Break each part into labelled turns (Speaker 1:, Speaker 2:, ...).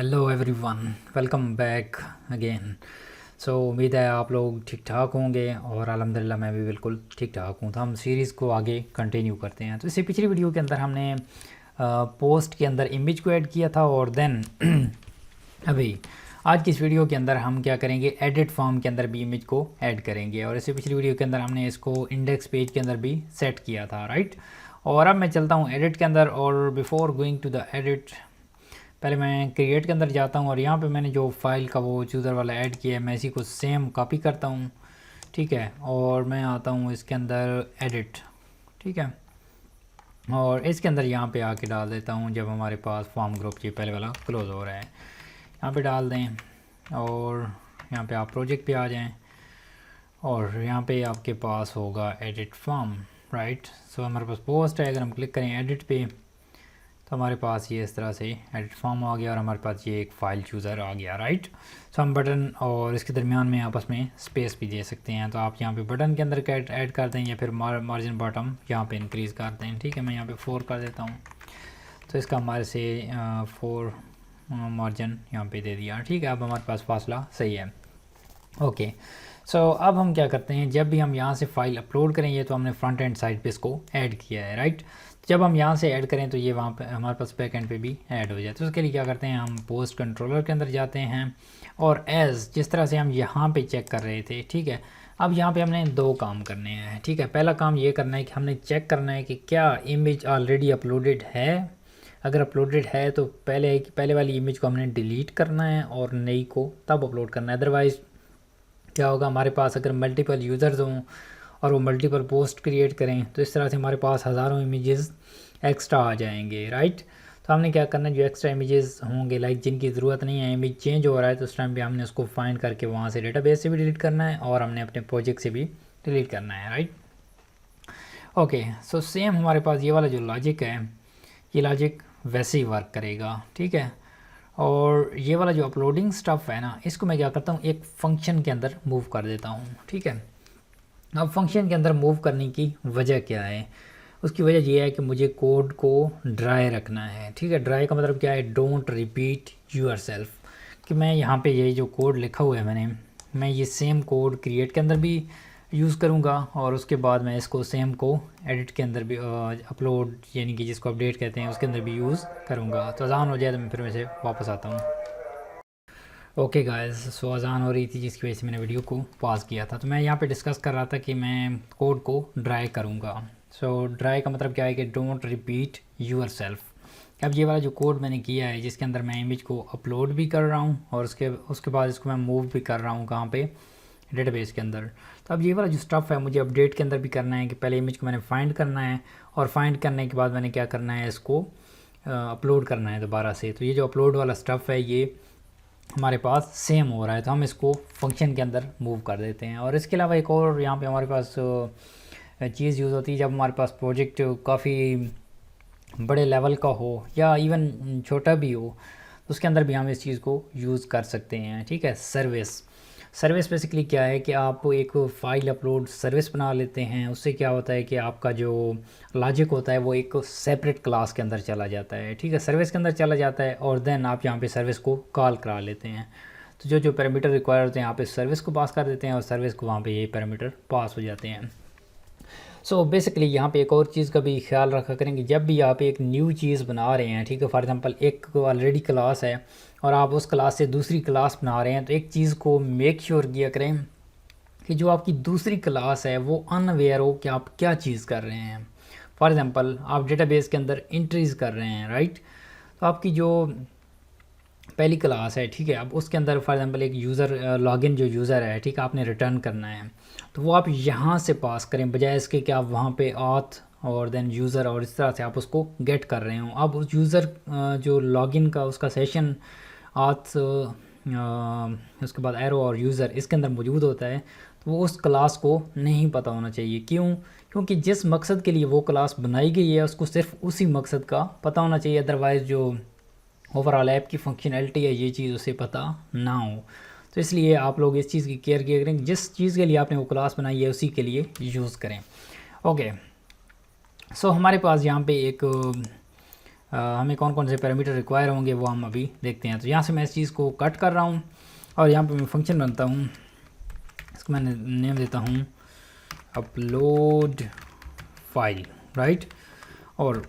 Speaker 1: Hello everyone, welcome back again. So उम्मीद है आप लोग ठीक ठाक होंगे और अल्हम्दुलिल्लाह मैं भी बिल्कुल ठीक ठाक हूँ। तो हम सीरीज़ को आगे कंटिन्यू करते हैं। तो इससे पिछली वीडियो के अंदर हमने पोस्ट के अंदर इमेज को ऐड किया था और देन अभी आज की इस वीडियो के अंदर हम क्या करेंगे, एडिट फॉर्म के अंदर भी इमेज को ऐड करेंगे। और इससे पिछली वीडियो के अंदर हमने इसको इंडेक्स पेज के अंदर भी सेट किया था, राइट। और अब मैं चलता हूँ एडिट के अंदर और before going to the edit पहले मैं क्रिएट के अंदर जाता हूँ और यहाँ पे मैंने जो फाइल का वो चूज़र वाला ऐड किया है मैं इसी को सेम कॉपी करता हूँ, ठीक है। और मैं आता हूँ इसके अंदर एडिट, ठीक है। और इसके अंदर यहाँ पे आके डाल देता हूँ जब हमारे पास फॉर्म ग्रुप ये पहले वाला क्लोज हो रहा है, यहाँ पे डाल दें। और यहाँ पे आप प्रोजेक्ट पे आ जाएं और यहाँ पे आपके पास होगा एडिट फॉर्म, राइट। सो हमारे पास पोस्ट है, अगर हम क्लिक करें एडिट पे तो हमारे पास ये इस तरह से एडिट फॉर्म आ गया और हमारे पास ये एक फ़ाइल चूज़र आ गया, राइट। सो हम बटन और इसके दरमियान में आपस में स्पेस भी दे सकते हैं। तो आप यहाँ पे बटन के अंदर ऐड कर दें या फिर मार्जिन बॉटम यहाँ पे इंक्रीज़ कर दें, ठीक है। मैं यहाँ पे 4 कर देता हूँ तो इसका हमारे से 4 मार्जिन यहाँ पे दे दिया, ठीक है। अब हमारे पास फासला सही है, ओके। सो अब हम क्या करते हैं, जब भी हम यहाँ से फ़ाइल अपलोड करेंगे तो हमने फ्रंट एंड साइड पे इसको ऐड किया है, राइट। जब हम यहाँ से ऐड करें तो ये वहाँ पे हमारे पास बैक एंड पे भी ऐड हो जाए। तो उसके लिए क्या करते हैं, हम पोस्ट कंट्रोलर के अंदर जाते हैं और एज़ जिस तरह से हम यहाँ पे चेक कर रहे थे, ठीक है। अब यहाँ पे हमने 2 काम करने हैं, ठीक है। पहला काम ये करना है कि हमने चेक करना है कि क्या इमेज ऑलरेडी अपलोडेड है। अगर अपलोडेड है तो पहले वाली इमेज को हमने डिलीट करना है और नई को तब अपलोड करना है। अदरवाइज़ क्या होगा, हमारे पास अगर मल्टीपल यूज़र्स हों और वो मल्टीपल पोस्ट क्रिएट करें तो इस तरह से हमारे पास हज़ारों इमेजेस एक्स्ट्रा आ जाएंगे, राइट। तो हमने क्या करना है, जो एक्स्ट्रा इमेजेस होंगे लाइक जिनकी ज़रूरत नहीं है, इमेज चेंज हो रहा है तो उस टाइम पे हमने उसको फाइंड करके वहाँ से डेटाबेस से भी डिलीट करना है और हमने अपने प्रोजेक्ट से भी डिलीट करना है, राइट। ओके, सो सेम हमारे पास ये वाला जो लॉजिक है, ये लॉजिक वैसे ही वर्क करेगा, ठीक है। और ये वाला जो अपलोडिंग स्टफ़ है ना, इसको मैं क्या करता हूँ, एक फ़ंक्शन के अंदर मूव कर देता हूँ, ठीक है। अब फंक्शन के अंदर मूव करने की वजह क्या है, उसकी वजह ये है कि मुझे कोड को ड्राई रखना है, ठीक है। ड्राई का मतलब क्या है, डोंट रिपीट योरसेल्फ, कि मैं यहाँ पे ये जो कोड लिखा हुआ है मैं ये सेम कोड क्रिएट के अंदर भी यूज़ करूँगा और उसके बाद मैं इसको सेम को एडिट के अंदर भी अपलोड यानी कि जिसको अपडेट कहते हैं उसके अंदर भी यूज़ करूँगा। तो अजान हो जाए तो मैं फिर वैसे वापस आता हूँ। ओके गाइस, सो अजान हो रही थी जिसकी वजह से मैंने वीडियो को पॉज किया था। तो मैं यहाँ पे डिस्कस कर रहा था कि मैं कोड को ड्राई करूँगा। सो ड्राई का मतलब क्या है कि डोंट रिपीट यूर सेल्फ। अब ये वाला जो कोड मैंने किया है जिसके अंदर मैं इमेज को अपलोड भी कर रहा हूँ और उसके बाद इसको मैं मूव भी कर रहा हूँ कहाँ पे, डेटाबेस के अंदर। तो अब ये वाला जो स्टफ़ है मुझे अपडेट के अंदर भी करना है कि पहले इमेज को मैंने फाइंड करना है और फाइंड करने के बाद मैंने क्या करना है, इसको अपलोड करना है दोबारा से। तो ये जो अपलोड वाला स्टफ़ है ये हमारे पास सेम हो रहा है तो हम इसको फंक्शन के अंदर मूव कर देते हैं। और इसके अलावा एक और यहाँ पे हमारे पास चीज़ यूज़ होती है जब हमारे पास प्रोजेक्ट काफ़ी बड़े लेवल का हो या इवन छोटा भी हो तो उसके अंदर भी हम इस चीज़ को यूज़ कर सकते हैं, ठीक है। सर्विस बेसिकली क्या है कि आप एक फ़ाइल अपलोड सर्विस बना लेते हैं। उससे क्या होता है कि आपका जो लॉजिक होता है वो एक सेपरेट क्लास के अंदर चला जाता है, ठीक है, सर्विस के अंदर चला जाता है और देन आप यहाँ पे सर्विस को कॉल करा लेते हैं। तो जो जो पैरामीटर रिक्वायर होते हैं यहाँ पे सर्विस को पास कर देते हैं और सर्विस को वहाँ पे ये पैरामीटर पास हो जाते हैं। सो बेसिकली यहाँ पे एक और चीज़ का भी ख्याल रखा करें कि जब भी आप एक न्यू चीज़ बना रहे हैं, ठीक है, फॉर एग्जांपल एक ऑलरेडी क्लास है और आप उस क्लास से दूसरी क्लास बना रहे हैं तो एक चीज़ को मेक श्योर किया करें कि जो आपकी दूसरी क्लास है वो अनअवेयर हो कि आप क्या चीज़ कर रहे हैं। फॉर एग्ज़ाम्पल आप डेटाबेस के अंदर एंट्रीज़ कर रहे हैं, राइट। तो आपकी जो पहली क्लास है, ठीक है, अब उसके अंदर फॉर एग्जांपल एक यूज़र लॉगिन जो यूज़र है, ठीक है, आपने रिटर्न करना है तो वो आप यहाँ से पास करें बजाय इसके कि आप वहाँ पे ऑथ और देन यूज़र और इस तरह से आप उसको गेट कर रहे हो। अब उस यूज़र जो लॉगिन का उसका सेशन ऑथ उसके बाद एरो और यूज़र इसके अंदर मौजूद होता है तो वो उस क्लास को नहीं पता होना चाहिए। क्यों? क्योंकि जिस मकसद के लिए वो क्लास बनाई गई है उसको सिर्फ उसी मकसद का पता होना चाहिए, अदरवाइज़ जो ओवरऑल ऐप की फंक्शनैलिटी है ये चीज़ उसे पता ना हो। तो इसलिए आप लोग इस चीज़ की केयर किया करें, जिस चीज़ के लिए आपने वो क्लास बनाई है उसी के लिए यूज़ करें। ओके, सो हमारे पास यहाँ पे एक हमें कौन कौन से पैरामीटर रिक्वायर होंगे वो हम अभी देखते हैं। तो यहाँ से मैं इस चीज़ को कट कर रहा हूँ और यहाँ पे मैं फंक्शन बनता हूँ, इसको मैं नेम देता हूँ अपलोड फाइल, राइट। और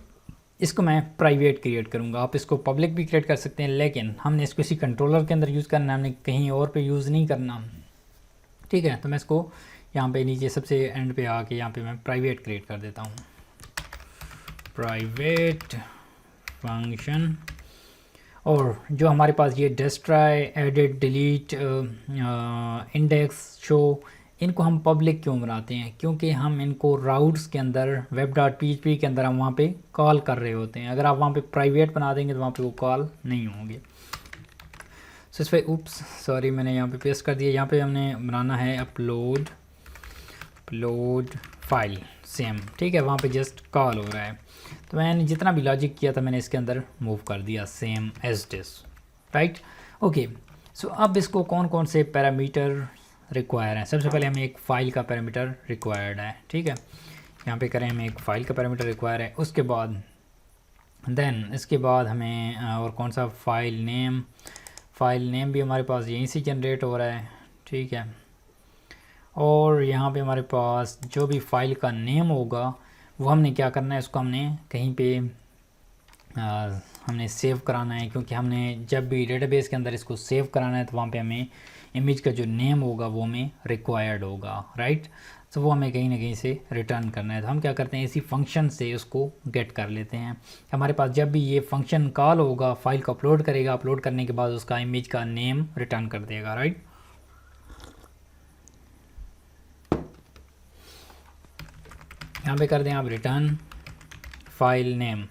Speaker 1: इसको मैं प्राइवेट क्रिएट करूँगा, आप इसको पब्लिक भी क्रिएट कर सकते हैं, लेकिन हमने इसको इसी कंट्रोलर के अंदर यूज़ करना है, हमने कहीं और पे यूज़ नहीं करना, ठीक है। तो मैं इसको यहाँ पे नीचे सबसे एंड पे आके यहाँ पे मैं प्राइवेट क्रिएट कर देता हूँ, प्राइवेट फंक्शन। और जो हमारे पास ये destroy, edit, delete, index, show, इनको हम पब्लिक क्यों बनाते हैं? क्योंकि हम इनको राउट्स के अंदर web.php के अंदर हम वहाँ पे कॉल कर रहे होते हैं। अगर आप वहाँ पे प्राइवेट बना देंगे तो वहाँ पे वो कॉल नहीं होंगे। सो इस पर उप्स सॉरी मैंने यहाँ पे पेस्ट कर दिया। यहाँ पे हमने बनाना है अपलोड फाइल सेम, ठीक है, वहाँ पे जस्ट कॉल हो रहा है। तो मैंने जितना भी लॉजिक किया था मैंने इसके अंदर मूव कर दिया same as this, right. Okay, so अब इसको कौन कौन से पैरामीटर रिक्वायर हैं? सबसे पहले हमें एक फ़ाइल का पैरामीटर रिक्वायर्ड है, ठीक है। यहाँ पे करें हमें एक फ़ाइल का पैरामीटर रिक्वायर है। उसके बाद देन इसके बाद हमें और कौन सा फ़ाइल नेम भी हमारे पास यहीं से जनरेट हो रहा है, ठीक है। और यहाँ पे हमारे पास जो भी फ़ाइल का नेम होगा वो हमने क्या करना है, उसको हमने कहीं पे हमने सेव कराना है, क्योंकि हमने जब भी डेटाबेस के अंदर इसको सेव कराना है तो वहाँ पे हमें इमेज का जो नेम होगा वो हमें रिक्वायर्ड होगा, राइट। तो वो हमें कहीं ना कहीं से रिटर्न करना है। तो हम क्या करते हैं, इसी फंक्शन से उसको गेट कर लेते हैं। हमारे पास जब भी ये फंक्शन कॉल होगा, फाइल को अपलोड करेगा, अपलोड करने के बाद उसका इमेज का नेम रिटर्न कर देगा, राइट। यहाँ पे कर दें आप रिटर्न फाइल नेम,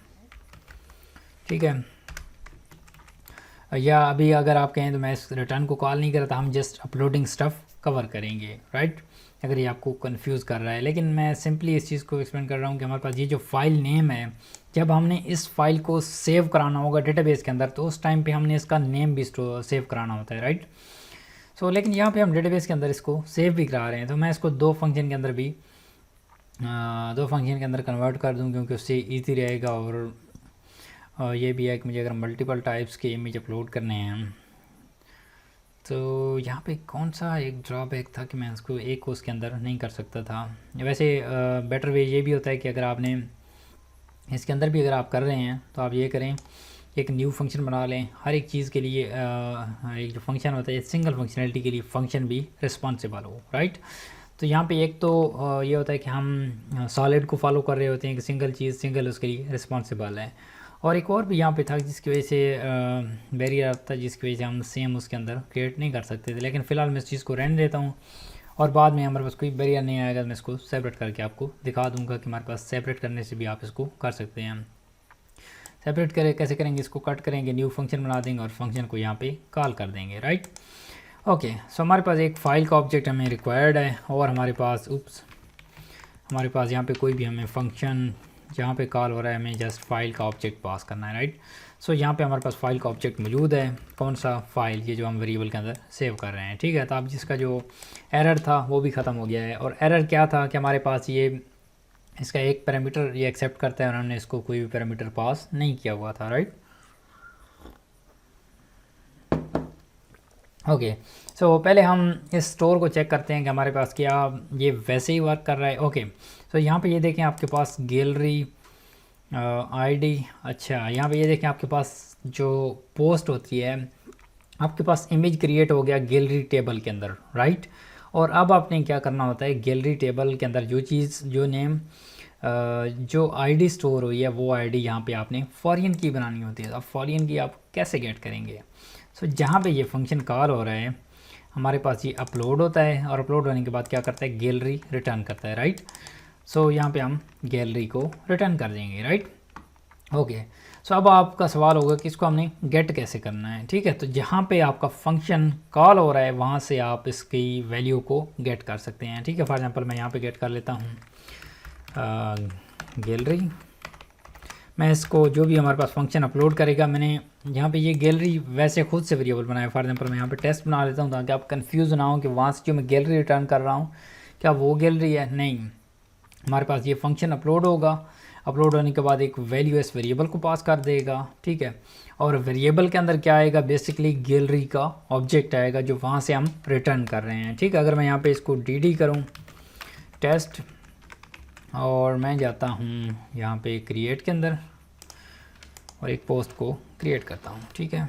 Speaker 1: ठीक है। या अभी अगर आप कहें तो मैं इस रिटर्न को कॉल नहीं करता, हम जस्ट अपलोडिंग स्टफ़ कवर करेंगे, राइट। अगर ये आपको कंफ्यूज कर रहा है, लेकिन मैं सिंपली इस चीज़ को एक्सप्लेन कर रहा हूँ कि हमारे पास ये जो फाइल नेम है, जब हमने इस फाइल को सेव कराना होगा डेटाबेस के अंदर तो उस टाइम पे हमने इसका नेम भी सेव कराना होता है, राइट। सो लेकिन यहाँ पे हम डेटाबेस के अंदर इसको सेव भी करा रहे हैं, तो मैं इसको दो फंक्शन के अंदर कन्वर्ट कर दूँ, क्योंकि उससे ईजी रहेगा। और ये भी है कि मुझे अगर मल्टीपल टाइप्स के इमेज अपलोड करने हैं तो यहाँ पे कौन सा एक ड्रॉबैक था कि मैं उसको एक को उसके अंदर नहीं कर सकता था। वैसे बेटर वे ये भी होता है कि अगर आपने इसके अंदर भी अगर आप कर रहे हैं तो आप ये करें, एक न्यू फंक्शन बना लें। हर एक चीज़ के लिए एक जो फंक्शन होता है, सिंगल फंक्शनैलिटी के लिए फंक्शन भी रिस्पॉन्सिबल हो, राइट। तो यहाँ पे एक तो ये होता है कि हम सॉलिड को फॉलो कर रहे होते हैं कि सिंगल चीज़ सिंगल उसके लिए रिस्पॉन्सिबल है। और एक और भी यहाँ पे था जिसकी वजह से बैरियर आता है, जिसकी वजह से हम सेम उसके अंदर क्रिएट नहीं कर सकते थे। लेकिन फ़िलहाल मैं इस चीज़ को रहने देता हूँ और बाद में हमारे पास कोई बैरियर नहीं आएगा तो मैं इसको सेपरेट करके आपको दिखा दूँगा कि हमारे पास सेपरेट करने से भी आप इसको कर सकते हैं। सेपरेट करें कैसे करेंगे, इसको कट करेंगे, न्यू फंक्शन बना देंगे और फंक्शन को यहाँ पे कॉल कर देंगे, राइट। ओके, सो हमारे पास एक फ़ाइल का ऑब्जेक्ट हमें रिक्वायर्ड है और हमारे पास हमारे पास यहाँ पे कोई भी हमें फंक्शन जहाँ पे कॉल हो रहा है हमें जस्ट फाइल का ऑब्जेक्ट पास करना है, राइट। सो यहाँ पे हमारे पास फाइल का ऑब्जेक्ट मौजूद है। कौन सा फाइल? ये जो हम वेरिएबल के अंदर सेव कर रहे हैं, ठीक है। तो अब जिसका जो एरर था वो भी ख़त्म हो गया है। और एरर क्या था कि हमारे पास ये इसका एक पैरामीटर ये एक्सेप्ट करता है और हमने इसको कोई भी पैरामीटर पास नहीं किया हुआ था, राइट। ओके, सो पहले हम इस स्टोर को चेक करते हैं कि हमारे पास क्या ये वैसे ही वर्क कर रहा है। ओके, सो यहाँ पे ये देखें आपके पास गैलरी आईडी, अच्छा यहाँ पे ये देखें आपके पास जो पोस्ट होती है, आपके पास इमेज क्रिएट हो गया गैलरी टेबल के अंदर, राइट। और अब आपने क्या करना होता है, गैलरी टेबल के अंदर जो चीज़ जो नेम जो आईडी स्टोर हुई है वो आईडी यहाँ पे आपने फॉरेन की बनानी होती है। अब फॉरेन की आप कैसे गेट करेंगे? सो जहाँ पे ये फंक्शन कॉल हो रहा है हमारे पास ये अपलोड होता है और अपलोड होने के बाद क्या करता है, गैलरी रिटर्न करता है, राइट। सो यहाँ पे हम गैलरी को रिटर्न कर देंगे, राइट। ओके, सो अब आपका सवाल होगा कि इसको हमने गेट कैसे करना है, ठीक है। तो जहाँ पे आपका फंक्शन कॉल हो रहा है वहाँ से आप इसकी वैल्यू को गेट कर सकते हैं, ठीक है। फॉर एग्जांपल मैं यहाँ पे गेट कर लेता हूँ गैलरी। मैं इसको जो भी हमारे पास फंक्शन अपलोड करेगा, मैंने यहाँ पे ये गैलरी वैसे खुद से वेरिएबल बनाया। फॉर एग्जांपल मैं यहाँ पे टेस्ट बना लेता हूँ ताकि आप कंफ्यूज ना हो कि वहाँ से जो मैं गैलरी रिटर्न कर रहा हूँ क्या वो गैलरी है। नहीं, हमारे पास ये फंक्शन अपलोड होगा, अपलोड होने के बाद एक वैल्यू इस वेरिएबल को पास कर देगा, ठीक है। और वेरिएबल के अंदर क्या आएगा, बेसिकली गैलरी का ऑब्जेक्ट आएगा जो वहाँ से हम रिटर्न कर रहे हैं, ठीक है। अगर मैं यहाँ पे इसको डी करूँ टेस्ट और मैं जाता हूँ यहाँ पे क्रिएट के अंदर और एक पोस्ट को क्रिएट करता हूँ, ठीक है।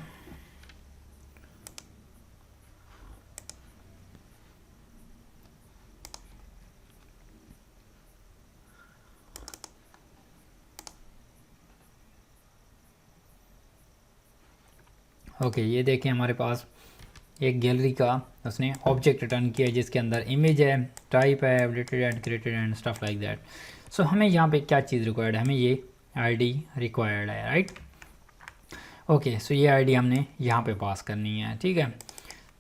Speaker 1: ओके, ये देखें हमारे पास एक गैलरी का उसने ऑब्जेक्ट रिटर्न किया जिसके अंदर इमेज है, टाइप है, updated and created and stuff like that. So हमें यहाँ पे क्या चीज़ रिक्वायर्ड है, हमें ये आईडी रिक्वायर्ड है, राइट। ओके, सो ये आईडी हमने यहाँ पे पास करनी है, ठीक है।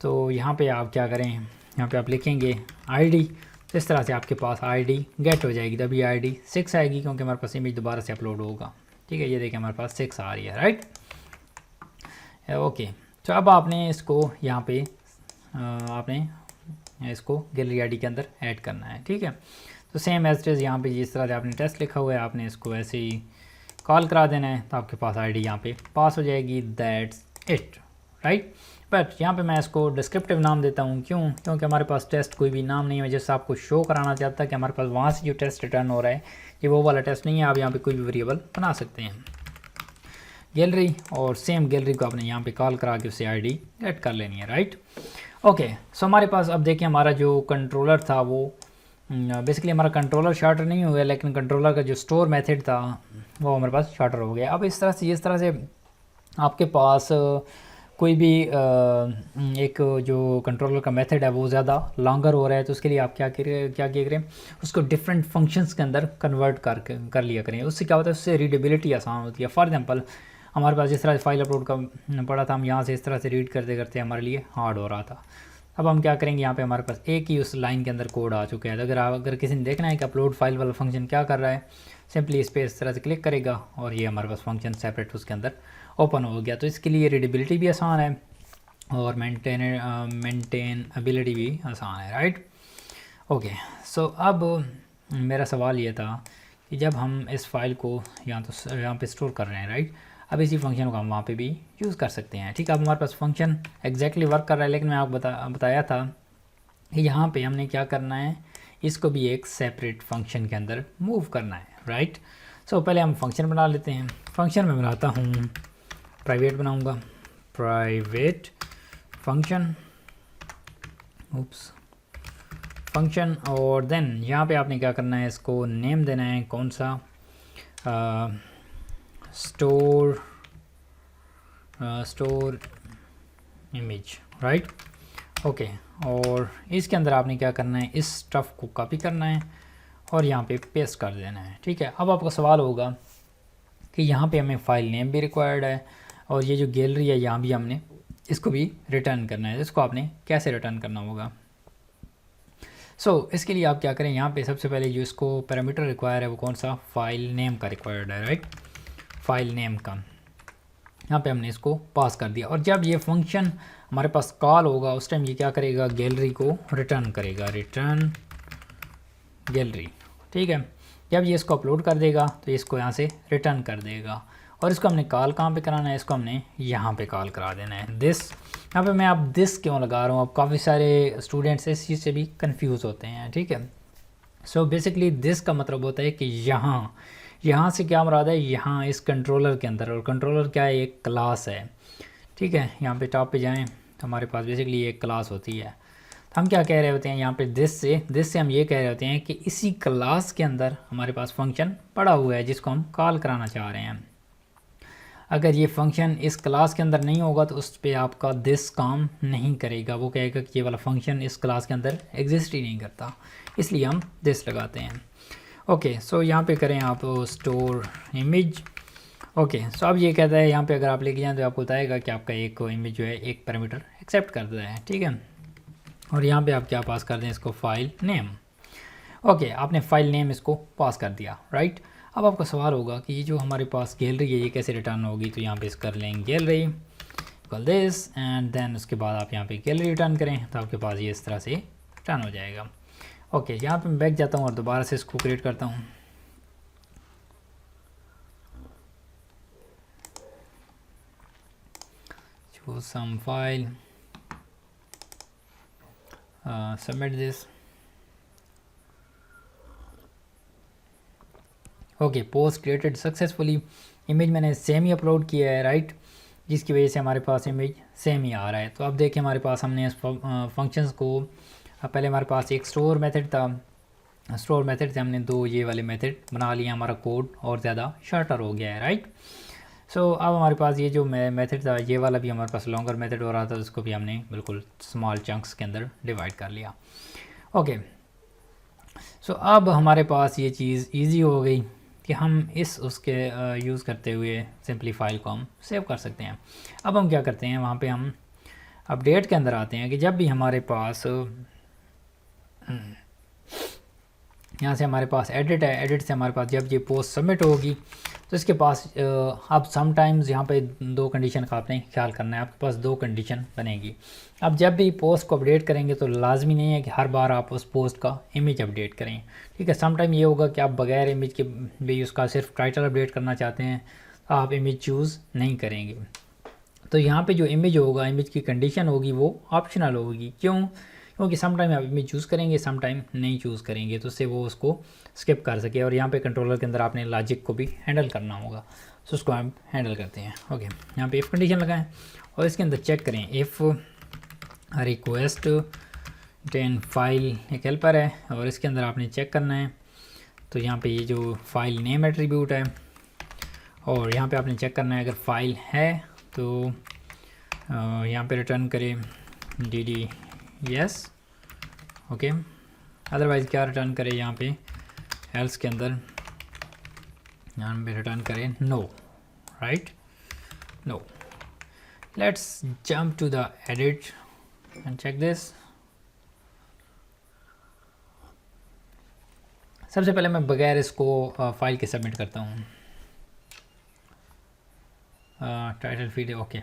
Speaker 1: तो यहाँ पे आप क्या करें, यहाँ पे आप लिखेंगे आईडी, तो इस तरह से आपके पास आईडी गेट हो जाएगी। तभी आईडी 6 आएगी क्योंकि हमारे पास इमेज दोबारा से अपलोड होगा, ठीक है। ये देखिए हमारे पास 6 आ रही है, राइट। ओके, तो अब आपने इसको यहाँ पे आपने इसको गैलरी आईडी के अंदर ऐड करना है, ठीक है। तो सेम एज इट इज़ यहाँ पे जिस तरह से आपने टेस्ट लिखा हुआ है आपने इसको ऐसे ही कॉल करा देना है, तो आपके पास आईडी यहाँ पे पास हो जाएगी, दैट्स इट, राइट। बट यहाँ पे मैं इसको डिस्क्रिप्टिव नाम देता हूँ, क्यों, क्योंकि हमारे पास टेस्ट कोई भी नाम नहीं है। जैसे आपको शो कराना चाहता है कि हमारे पास वहाँ से जो टेस्ट रिटर्न हो रहा है ये वो वाला टेस्ट नहीं है। आप यहाँ पे कोई भी वेरिएबल बना सकते हैं गैलरी, और सेम गैलरी को आपने यहाँ पे कॉल करा के उससे आईडी ऐड कर लेनी है, राइट। ओके, सो हमारे पास अब देखिए हमारा जो कंट्रोलर था वो बेसिकली हमारा कंट्रोलर शार्टर नहीं हुआ, लेकिन कंट्रोलर का जो स्टोर मेथड था वो हमारे पास शार्टर हो गया। अब इस तरह से आपके पास कोई भी एक जो कंट्रोलर का मेथड है वो ज़्यादा लॉन्गर हो रहा है, तो उसके लिए आप क्या करें, उसको डिफरेंट फंक्शंस के अंदर कन्वर्ट कर लिया करें। उससे क्या होता है, उससे रीडेबिलिटी आसान होती है। फॉर एग्जांपल हमारे पास जिस तरह से फाइल अपलोड का पड़ा था, हम यहाँ से इस तरह से रीड करते करते हमारे लिए हार्ड हो रहा था। अब हम क्या करेंगे, यहाँ पे हमारे पास एक ही उस लाइन के अंदर कोड आ चुका है। तो अगर किसी ने देखना है कि अपलोड फाइल वाला फंक्शन क्या कर रहा है, सिंपली इस पर इस तरह से क्लिक करेगा और ये हमारे पास फंक्शन सेपरेट उसके अंदर ओपन हो गया। तो इसके लिए रीडेबिलिटी भी आसान है और मेंटेनेबिलिटी भी आसान है, राइट। ओके, सो अब मेरा सवाल ये था कि जब हम इस फाइल को यहाँ पे स्टोर कर रहे हैं, राइट, अब इसी फंक्शन को हम वहाँ पे भी यूज़ कर सकते हैं, ठीक है। अब हमारे पास फंक्शन एग्जैक्टली वर्क कर रहा है, लेकिन मैं आपको बताया था कि यहाँ पे हमने क्या करना है, इसको भी एक सेपरेट फंक्शन के अंदर मूव करना है, राइट। सो पहले हम फंक्शन बना लेते हैं। फंक्शन में बनाता हूँ प्राइवेट, बनाऊँगा प्राइवेट फंक्शन, फंक्शन, और देन यहाँ पे आपने क्या करना है, इसको नेम देना है कौन सा, स्टोर इमेज, राइट। ओके, और इसके अंदर आपने क्या करना है, इस स्टफ को कॉपी करना है और यहाँ पे पेस्ट कर देना है, ठीक है। अब आपका सवाल होगा कि यहाँ पे हमें फ़ाइल नेम भी रिक्वायर्ड है और ये जो गैलरी है यहाँ भी हमने इसको भी रिटर्न करना है। इसको आपने कैसे रिटर्न करना होगा, इसके लिए आप क्या करें, यहाँ पे सबसे पहले जो इसको पैरामीटर रिक्वायर है वो कौन सा, फाइल नेम का रिक्वायर्ड है, राइट। फाइल नेम का यहाँ पे हमने इसको पास कर दिया, और जब ये फंक्शन हमारे पास कॉल होगा उस टाइम ये क्या करेगा, गैलरी को रिटर्न करेगा, रिटर्न गैलरी, ठीक है। जब ये इसको अपलोड कर देगा तो इसको यहाँ से रिटर्न कर देगा, और इसको हमने कॉल कहाँ पे कराना है, इसको हमने यहाँ पे कॉल करा देना है, दिस। यहाँ पे मैं आप दिस क्यों लगा रहा हूँ, अब काफ़ी सारे स्टूडेंट्स इस चीज़ से भी कंफ्यूज होते हैं, ठीक है। सो बेसिकली दिस का मतलब होता है कि यहाँ से क्या मुराद है, यहाँ इस कंट्रोलर के अंदर, और कंट्रोलर क्या है, एक क्लास है, ठीक है। यहाँ पे टॉप पे जाएं तो हमारे पास बेसिकली एक क्लास होती है। तो हम क्या कह रहे होते हैं यहाँ पे दिस से हम ये कह रहे होते हैं कि इसी क्लास के अंदर हमारे पास फंक्शन पड़ा हुआ है जिसको हम कॉल कराना चाह रहे हैं। अगर ये फंक्शन इस क्लास के अंदर नहीं होगा तो उस पर आपका दिस काम नहीं करेगा, वो कहेगा कि ये वाला फंक्शन इस क्लास के अंदर एग्जिस्ट ही नहीं करता, इसलिए हम दिस लगाते हैं। ओके, सो यहाँ पे करें आप स्टोर इमेज। ओके, सो अब ये कहता है यहाँ पे अगर आप लेके जाएँ तो आपको बताएगा कि आपका एक इमेज जो है एक पैरामीटर एक्सेप्ट करता है, ठीक है। और यहाँ पे आप क्या पास कर दें, इसको फाइल नेम। ओके, आपने फाइल नेम इसको पास कर दिया, राइट। अब आपका सवाल होगा कि ये जो हमारे पास गैलरी है ये कैसे रिटर्न होगी, तो यहाँ पे इस कर लेंगे gallery equal this, and then उसके बाद आप यहाँ पे गैलरी रिटर्न करें तो आपके पास ये इस तरह से रिटर्न हो जाएगा। ओके, यहाँ पे मैं बैक जाता हूँ और दोबारा से इसको क्रिएट करता हूँ। choose some file, submit this. Okay, post created successfully. Image मैंने सेम ही अपलोड किया है, राइट, जिसकी वजह से हमारे पास इमेज सेम ही आ रहा है। तो अब देखिए हमारे पास हमने इस फंक्शंस को, पहले हमारे पास एक स्टोर मेथड था, स्टोर मेथड से हमने दो ये वाले मेथड बना लिए, हमारा कोड और ज़्यादा शॉर्टर हो गया है, राइट। सो अब हमारे पास ये जो मेथड था, ये वाला भी हमारे पास लॉन्गर मेथड हो रहा था, उसको भी हमने बिल्कुल स्मॉल चंक्स के अंदर डिवाइड कर लिया। ओके, सो अब हमारे पास ये चीज़ ईजी हो गई कि हम इस उसके यूज़ करते हुए सिंपली फाइल को हम सेव कर सकते हैं। अब हम क्या करते हैं, वहाँ पे हम अपडेट के अंदर आते हैं कि जब भी हमारे पास यहाँ से हमारे पास एडिट है, एडिट से हमारे पास जब ये पोस्ट सबमिट होगी तो इसके पास अब समटाइम्स यहाँ पे दो कंडीशन का आपने ख्याल करना है, आपके पास दो कंडीशन बनेगी। अब जब भी पोस्ट को अपडेट करेंगे तो लाजमी नहीं है कि हर बार आप उस पोस्ट का इमेज अपडेट करें, ठीक है। समटाइम ये होगा कि आप बगैर इमेज के भी उसका सिर्फ टाइटल अपडेट करना चाहते हैं, तो आप इमेज चूज़ नहीं करेंगे। तो यहाँ पे जो इमेज होगा, इमेज की कंडीशन होगी वो ऑप्शनल होगी। क्यों? क्योंकि सम टाइम आप इमेज चूज़ करेंगे, सम टाइम नहीं चूज़ करेंगे, तो उससे वो उसको स्किप कर सके। और यहाँ पे कंट्रोलर के अंदर आपने लॉजिक को भी हैंडल करना होगा, तो उसको हम हैंडल करते हैं। ओके, यहाँ पे इफ़ कंडीशन लगाएं और इसके अंदर चेक करें इफ़ रिक्वेस्ट टेन फाइल एक हेल्पर है, और इसके अंदर आपने चेक करना है। तो यहाँ पे ये जो फाइल नेम एट्रीब्यूट है, और यहाँ पे आपने चेक करना है अगर फाइल है तो यहाँ पे रिटर्न करें dd यस, ओके। अदरवाइज़ क्या रिटर्न करें, यहाँ पे एल्स के अंदर यहाँ पे रिटर्न करें no, right, no. Let's jump to the edit and check this. सबसे पहले मैं बगैर इसको फाइल के सबमिट करता हूँ। Title field, okay.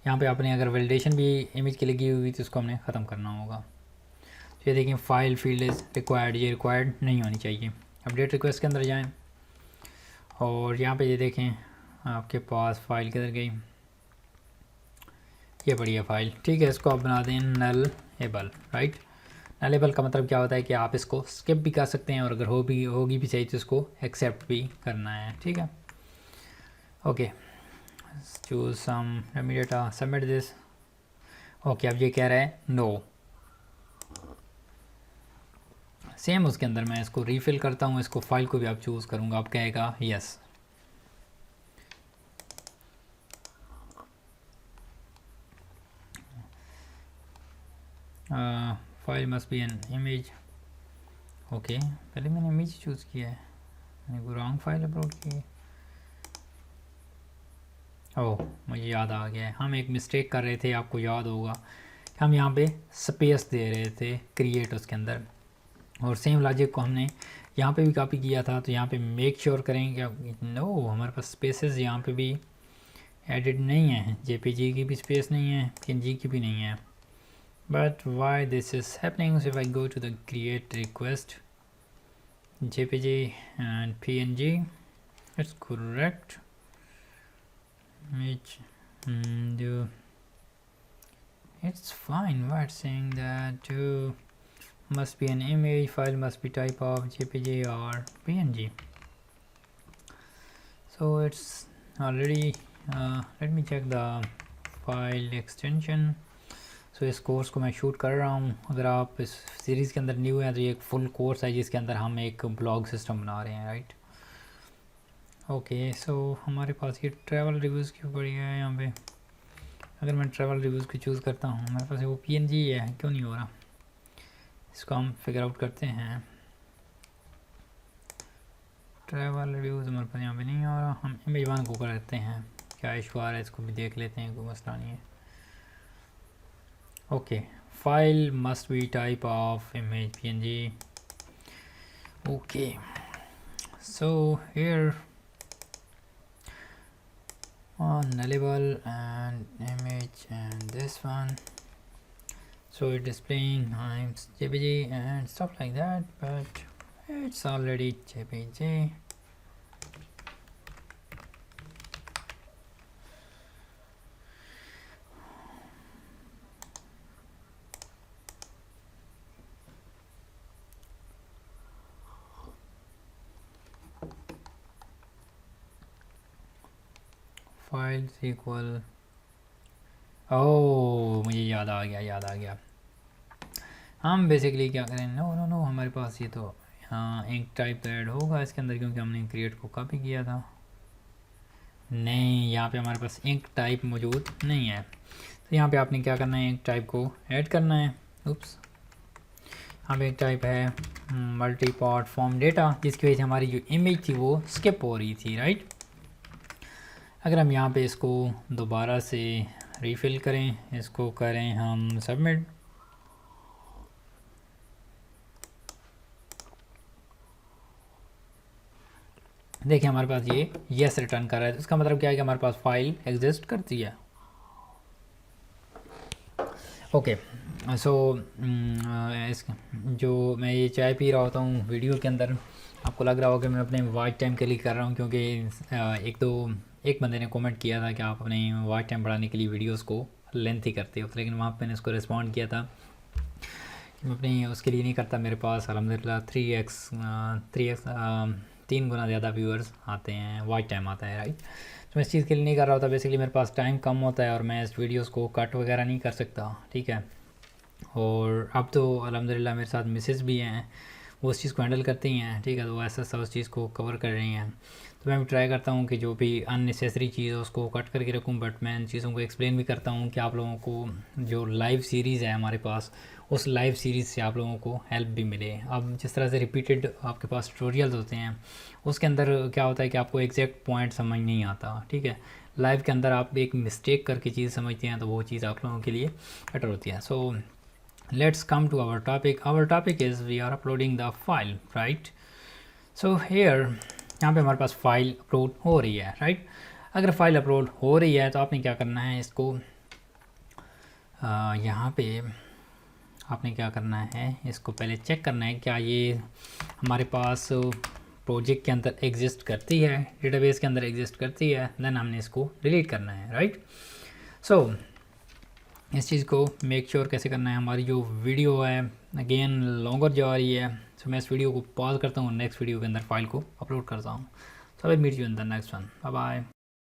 Speaker 1: यहाँ पे आपने अगर वैलिडेशन भी इमेज की लगी हुई तो उसको हमने ख़त्म करना होगा। तो ये देखें फाइल फील्ड इज़ रिक्वायर्ड, ये रिक्वायर्ड नहीं होनी चाहिए। अपडेट रिक्वेस्ट के अंदर जाएं और यहाँ पे ये देखें आपके पास फाइल किधर गई, ये बढ़िया फाइल, ठीक है। इसको आप बना दें नल एबल, राइट। नल एबल का मतलब क्या होता है कि आप इसको स्किप भी कर सकते हैं, और अगर होगी भी सही तो इसको एक्सेप्ट भी करना है, ठीक है। Okay, choose some dummy data, submit this। Okay, अब ये कह रहा है नो। सेम उसके अंदर मैं इसको रीफिल करता हूँ, इसको फाइल को भी आप चूज़ करूँगा, आप कहेगा yes. File must be an image, okay. पहले मैंने इमेज चूज़ किया है, मैंने कोई रॉन्ग फाइल अपलोड की है। ओह, मुझे याद आ गया है, हम एक मिस्टेक कर रहे थे, आपको याद होगा हम यहाँ पे स्पेस दे रहे थे क्रिएट उसके अंदर, और सेम लॉजिक को हमने यहाँ पे भी कॉपी किया था। तो यहाँ पे मेक श्योर करें कि नो हमारे पास स्पेसेस यहाँ पे भी एडिट नहीं है, जेपीजी की भी स्पेस नहीं है, पीएनजी की भी नहीं है। But why this is happening, so if I go to the create request JPG and PNG, it's correct image, it's fine. Why it's saying that must be an image, file must be type of jpg or png, so it's already let me check the file extension। so इस course को मैं shoot कर रहा हूँ, अगर आप इस series के अंदर न्यू हैं तो ये एक फुल कोर्स है जिसके अंदर हम एक ब्लॉग सिस्टम बना रहे हैं, राइट। ओके, सो हमारे पास ये ट्रैवल रिव्यूज़ की बढ़िया है। यहाँ पे अगर मैं ट्रैवल रिव्यूज़ की चूज़ करता हूँ, हमारे पास वो पीएनजी है, क्यों नहीं हो रहा, इसको हम फिगर आउट करते हैं। ट्रैवल रिव्यूज़ हमारे पास यहाँ पे नहीं हो रहा, हम इमेज वन को करते हैं, क्या इशू आ रहा है इसको भी देख लेते हैं, कोई मसला नहीं है। Okay, file must be type of image PNG, okay. So here nullable and image and this one, so it's displaying times jpg and stuff like that, but it's already jpg। File equal, ओह मुझे याद आ गया। हम basically क्या करें, no हमारे पास ये तो हाँ इंक टाइप ऐड होगा इसके अंदर, क्योंकि हमने क्रिएट को कॉपी किया था। नहीं, यहाँ पे हमारे पास इंक टाइप मौजूद नहीं है, तो यहाँ पे आपने क्या करना है, इंक टाइप को ऐड करना है। उप्स, यहाँ पे एक टाइप है मल्टी पार्ट फॉर्म डेटा, जिसकी वजह से हमारी जो इमेज थी वो स्किप हो रही थी, राइट। अगर हम यहाँ पे इसको दोबारा से रीफिल करें, इसको करें हम सबमिट, देखिए हमारे पास ये यस रिटर्न कर रहा है। तो इसका मतलब क्या है कि हमारे पास फाइल एग्जिस्ट करती है। ओके, सो इस जो मैं ये चाय पी रहा होता हूँ वीडियो के अंदर, आपको लग रहा होगा कि मैं अपने वाइट टाइम के लिए कर रहा हूँ, क्योंकि एक बंदे ने कमेंट किया था कि आप अपने वाइट टाइम बढ़ाने के लिए वीडियोस को लेंथी करते हो, लेकिन वहाँ पे मैंने इसको रिस्पॉन्ड किया था कि मैं अपनी उसके लिए नहीं करता। मेरे पास अलहमदिल्ला 3x 3 गुना ज़्यादा व्यूअर्स आते हैं, वाइट टाइम आता है, राइट। तो मैं इस चीज़ के लिए नहीं कर रहा होता, बेसिकली मेरे पास टाइम कम होता है और मैं इस वीडियोस को कट वगैरह नहीं कर सकता, ठीक है। और अब तो अलहमदिल्ला मेरे साथ मिसेस भी हैं, वो उस चीज़ को हैंडल करती हैं, ठीक है, तो वो ऐसा उस चीज़ को कवर कर रही हैं। तो मैं भी ट्राई करता हूँ कि जो भी अननेसेसरी चीज़ है उसको कट करके रखूँ, बट मैं इन चीज़ों को एक्सप्लेन भी करता हूँ कि आप लोगों को जो लाइव सीरीज़ है हमारे पास, उस लाइव सीरीज़ से आप लोगों को हेल्प भी मिले। अब जिस तरह से रिपीटेड आपके पास ट्यूटोरियल्स होते हैं, उसके अंदर क्या होता है कि आपको एग्जैक्ट पॉइंट समझ नहीं आता, ठीक है। लाइव के अंदर आप एक मिस्टेक करके चीज़ समझते हैं तो वो चीज़ आप लोगों के लिए बेटर होती है। सो let's come to our topic is we are uploading the file, right? So here यहाँ पे हमारे पास फाइल अपलोड हो रही है, राइट। अगर फाइल अपलोड हो रही है तो आपने क्या करना है, इसको यहाँ पे आपने क्या करना है, इसको पहले चेक करना है क्या ये हमारे पास प्रोजेक्ट के अंदर एग्जिस्ट करती है, डेटाबेस के अंदर एग्जिस्ट करती है, देन हमने इसको डिलीट करना है, राइट। सो इस चीज़ को मेक श्योर कैसे करना है, हमारी जो वीडियो है अगेन लॉन्गर जा रही है, तो मैं इस वीडियो को पॉज करता हूँ, नेक्स्ट वीडियो के अंदर फाइल को अपलोड करता हूँ। So I meet you in the next one, bye bye.